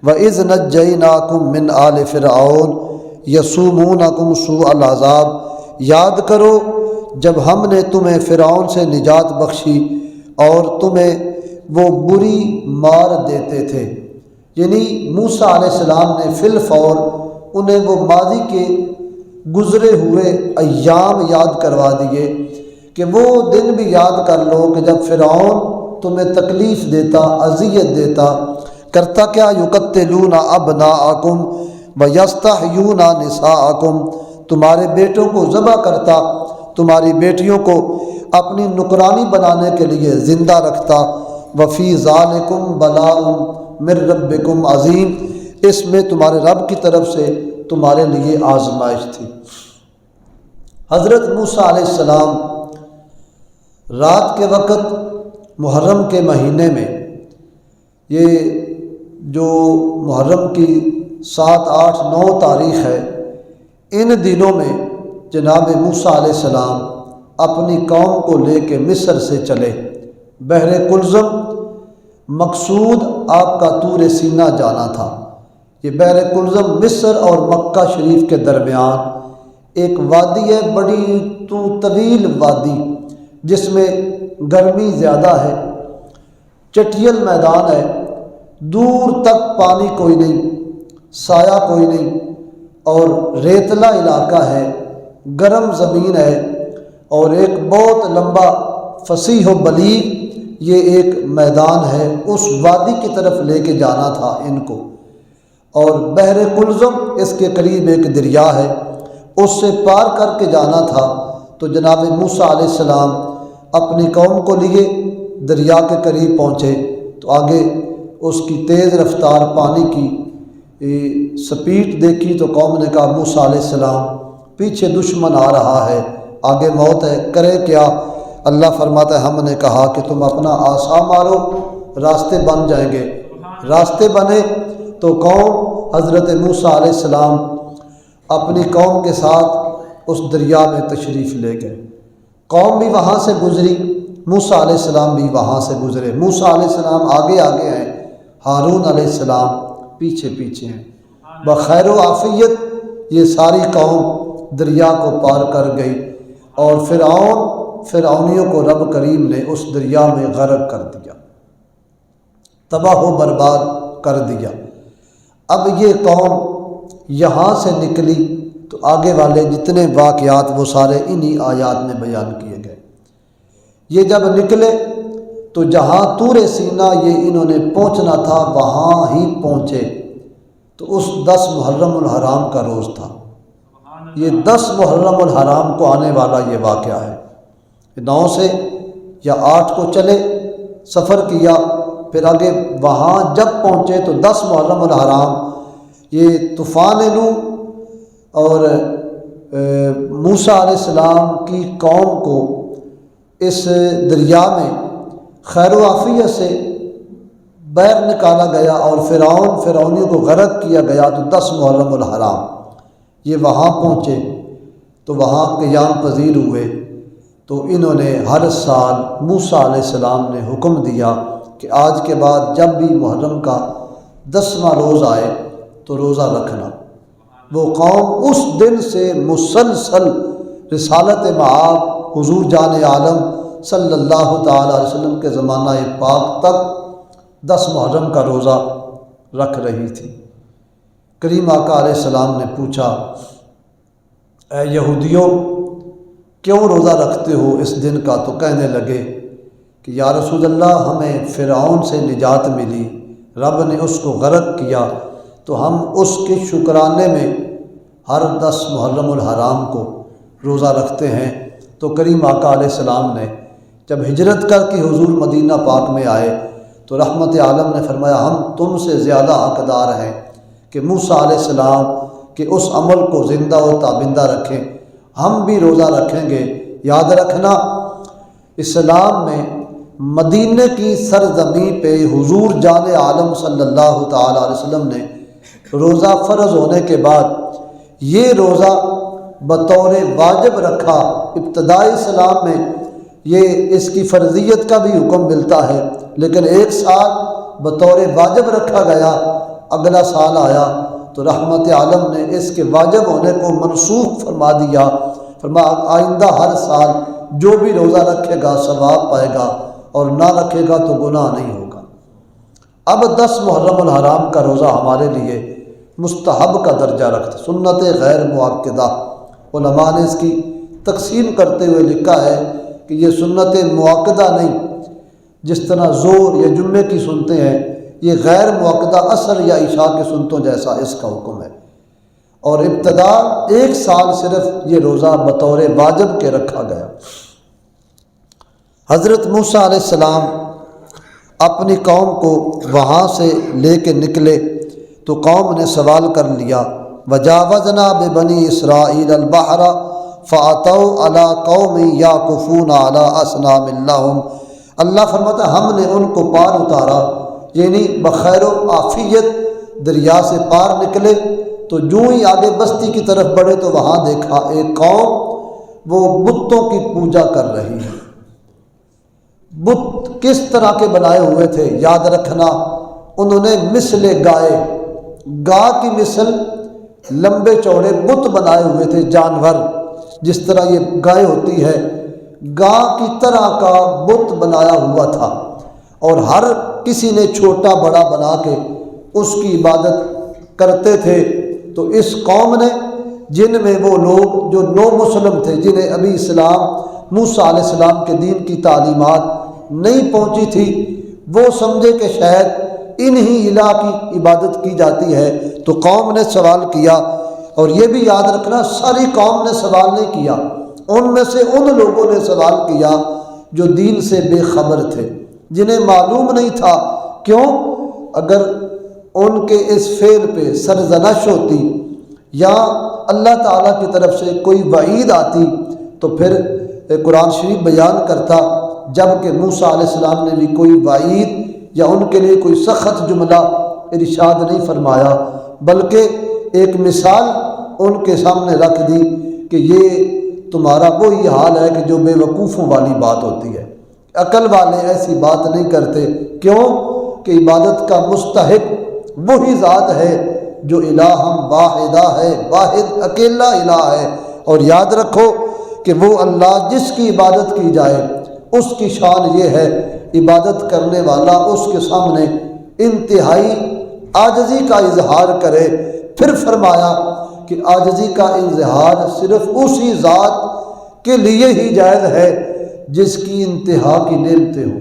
وَإِذْ نَجَّيْنَاكُمْ مِنْ آلِ فِرْعَوْنَ يَسُومُونَكُمْ سُوءَ الْعَذَابِ، یاد کرو جب ہم نے تمہیں فرعون سے نجات بخشی اور تمہیں وہ بری مار دیتے تھے۔ یعنی موسیٰ علیہ السلام نے فی الفور انہیں وہ ماضی کے گزرے ہوئے ایام یاد کروا دیے کہ وہ دن بھی یاد کر لو کہ جب فرعون تمہیں تکلیف دیتا، اذیت دیتا، کرتا کیا، یقتلون ابناءکم ویستحیون نساءکم، تمہارے بیٹوں کو ذبح کرتا، تمہاری بیٹیوں کو اپنی نکرانی بنانے کے لیے زندہ رکھتا۔ وفی ذالکم بلاء من ربکم عظیم، اس میں تمہارے رب کی طرف سے تمہارے لیے آزمائش تھی۔ حضرت موسیٰ علیہ السلام رات کے وقت محرم کے مہینے میں، یہ جو محرم کی 7، 8، 9 تاریخ ہے، ان دنوں میں جناب موسیٰ علیہ السلام اپنی قوم کو لے کے مصر سے چلے۔ بحر کلزم مقصود آپ کا طور سینا جانا تھا۔ یہ بحر کلزم مصر اور مکہ شریف کے درمیان ایک وادی ہے، بڑی طویل وادی، جس میں گرمی زیادہ ہے، چٹیل میدان ہے، دور تک پانی کوئی نہیں، سایہ کوئی نہیں، اور ریتلا علاقہ ہے، گرم زمین ہے، اور ایک بہت لمبا فصیح و بلیغ یہ ایک میدان ہے۔ اس وادی کی طرف لے کے جانا تھا ان کو، اور بحر کلزم اس کے قریب ایک دریا ہے، اس سے پار کر کے جانا تھا۔ تو جناب موسیٰ علیہ السلام اپنی قوم کو لیے دریا کے قریب پہنچے تو آگے اس کی تیز رفتار پانی کی سپیڈ دیکھی تو قوم نے کہا موسیٰ علیہ السلام پیچھے دشمن آ رہا ہے، آگے موت ہے، کرے کیا؟ اللہ فرماتا ہے ہم نے کہا کہ تم اپنا عصا مارو، راستے بن جائیں گے۔ راستے بنے تو قوم حضرت موسیٰ علیہ السلام اپنی قوم کے ساتھ اس دریا میں تشریف لے گئے۔ قوم بھی وہاں سے گزری، موسیٰ علیہ السلام بھی وہاں سے گزرے۔ موسیٰ علیہ السلام آگے آگے ہیں، ہارون علیہ السلام پیچھے پیچھے ہیں۔ بخیر و عافیت یہ ساری قوم دریا کو پار کر گئی، اور فرعونیوں کو رب کریم نے اس دریا میں غرق کر دیا، تباہ و برباد کر دیا۔ اب یہ قوم یہاں سے نکلی تو آگے والے جتنے واقعات وہ سارے انہی آیات میں بیان کیے گئے۔ یہ جب نکلے تو جہاں طور سینا یہ انہوں نے پہنچنا تھا وہاں ہی پہنچے، تو اس 10 محرم الحرام کا روز تھا۔ یہ 10 محرم الحرام کو آنے والا یہ واقعہ ہے۔ 9 سے یا 8 کو چلے، سفر کیا، پھر آگے وہاں جب پہنچے تو 10 محرم الحرام یہ طوفان نوح اور موسیٰ علیہ السلام کی قوم کو اس دریا میں خیر و عافیت سے باہر نکالا گیا اور فرعونیوں کو غرق کیا گیا۔ تو 10 محرم الحرام یہ وہاں پہنچے تو وہاں قیام پذیر ہوئے۔ تو انہوں نے ہر سال موسیٰ علیہ السلام نے حکم دیا کہ آج کے بعد جب بھی محرم کا 10واں روز آئے تو روزہ رکھنا۔ وہ قوم اس دن سے مسلسل رسالت مآب حضور جان عالم صلی اللہ تعالیٰ علیہ وسلم کے زمانہ پاک تک 10 محرم کا روزہ رکھ رہی تھی۔ کریم آقا علیہ السلام نے پوچھا، اے یہودیوں کیوں روزہ رکھتے ہو اس دن کا؟ تو کہنے لگے کہ یا رسول اللہ ہمیں فرعون سے نجات ملی، رب نے اس کو غرق کیا، تو ہم اس کے شکرانے میں ہر 10 محرم الحرام کو روزہ رکھتے ہیں۔ تو کریم آقا علیہ السلام نے جب ہجرت کر کے حضور مدینہ پاک میں آئے تو رحمت عالم نے فرمایا ہم تم سے زیادہ حقدار ہیں کہ موسیٰ علیہ السلام کے اس عمل کو زندہ و تابندہ رکھیں، ہم بھی روزہ رکھیں گے۔ یاد رکھنا اسلام میں مدینہ کی سرزمین پہ حضور جان عالم صلی اللہ تعالیٰ علیہ وسلم نے روزہ فرض ہونے کے بعد یہ روزہ بطور واجب رکھا۔ ابتدائی اسلام میں یہ اس کی فرضیت کا بھی حکم ملتا ہے، لیکن ایک سال بطور واجب رکھا گیا۔ اگلا سال آیا تو رحمت عالم نے اس کے واجب ہونے کو منسوخ فرما دیا، فرمایا آئندہ ہر سال جو بھی روزہ رکھے گا ثواب پائے گا اور نہ رکھے گا تو گناہ نہیں ہوگا۔ اب 10 محرم الحرام کا روزہ ہمارے لیے مستحب کا درجہ رکھتا، سنت غیر مؤکدہ۔ علماء نے اس کی تقسیم کرتے ہوئے لکھا ہے کہ یہ سنت مؤکدہ نہیں، جس طرح ظہر یا جمعے کی سنتیں ہیں، یہ غیر مؤکدہ عصر یا عشاء کی سنتوں جیسا اس کا حکم ہے۔ اور ابتدا 1 سال صرف یہ روزہ بطور واجب کے رکھا گیا۔ حضرت موسیٰ علیہ السلام اپنی قوم کو وہاں سے لے کے نکلے تو قوم نے سوال کر لیا، وجاوزنا ببنی اسرائیل البحر فاتوا علی قوم یعکفون علی اصنام لہم۔ اللہ فرماتا ہے ہم نے ان کو پار اتارا، یعنی بخیر و عافیت دریا سے پار نکلے تو جو ہی آگے بستی کی طرف بڑھے تو وہاں دیکھا ایک قوم وہ بتوں کی پوجا کر رہی ہے۔ بت کس طرح کے بنائے ہوئے تھے یاد رکھنا، انہوں نے مثل گائے، گاہ کی مثل لمبے چوڑے بت بنائے ہوئے تھے، جانور جس طرح یہ گائے ہوتی ہے گاہ کی طرح کا بت بنایا ہوا تھا، اور ہر کسی نے چھوٹا بڑا بنا کے اس کی عبادت کرتے تھے۔ تو اس قوم نے، جن میں وہ لوگ جو نو مسلم تھے، جنہیں ابھی اسلام موسیٰ علیہ السلام کے دین کی تعلیمات نہیں پہنچی تھی، وہ سمجھے کہ شاید انہی الہ کی عبادت کی جاتی ہے، تو قوم نے سوال کیا۔ اور یہ بھی یاد رکھنا ساری قوم نے سوال نہیں کیا، ان میں سے ان لوگوں نے سوال کیا جو دین سے بے خبر تھے، جنہیں معلوم نہیں تھا۔ کیوں؟ اگر ان کے اس فعل پہ سرزنش ہوتی یا اللہ تعالیٰ کی طرف سے کوئی وعید آتی تو پھر قرآن شریف بیان کرتا، جب کہ موسیٰ علیہ السلام نے بھی کوئی وعید یا ان کے لیے کوئی سخت جملہ ارشاد نہیں فرمایا، بلکہ ایک مثال ان کے سامنے رکھ دی کہ یہ تمہارا وہی حال ہے کہ جو بے وقوفوں والی بات ہوتی ہے، عقل والے ایسی بات نہیں کرتے۔ کیوں کہ عبادت کا مستحق وہی ذات ہے جو الہ واحدہ ہے، واحد اکیلا الہ ہے۔ اور یاد رکھو کہ وہ اللہ جس کی عبادت کی جائے اس کی شان یہ ہے، عبادت کرنے والا اس کے سامنے انتہائی عاجزی کا اظہار کرے۔ پھر فرمایا کہ عاجزی کا اظہار صرف اسی ذات کے لیے ہی جائز ہے جس کی انتہا کی نعمتیں ہوں۔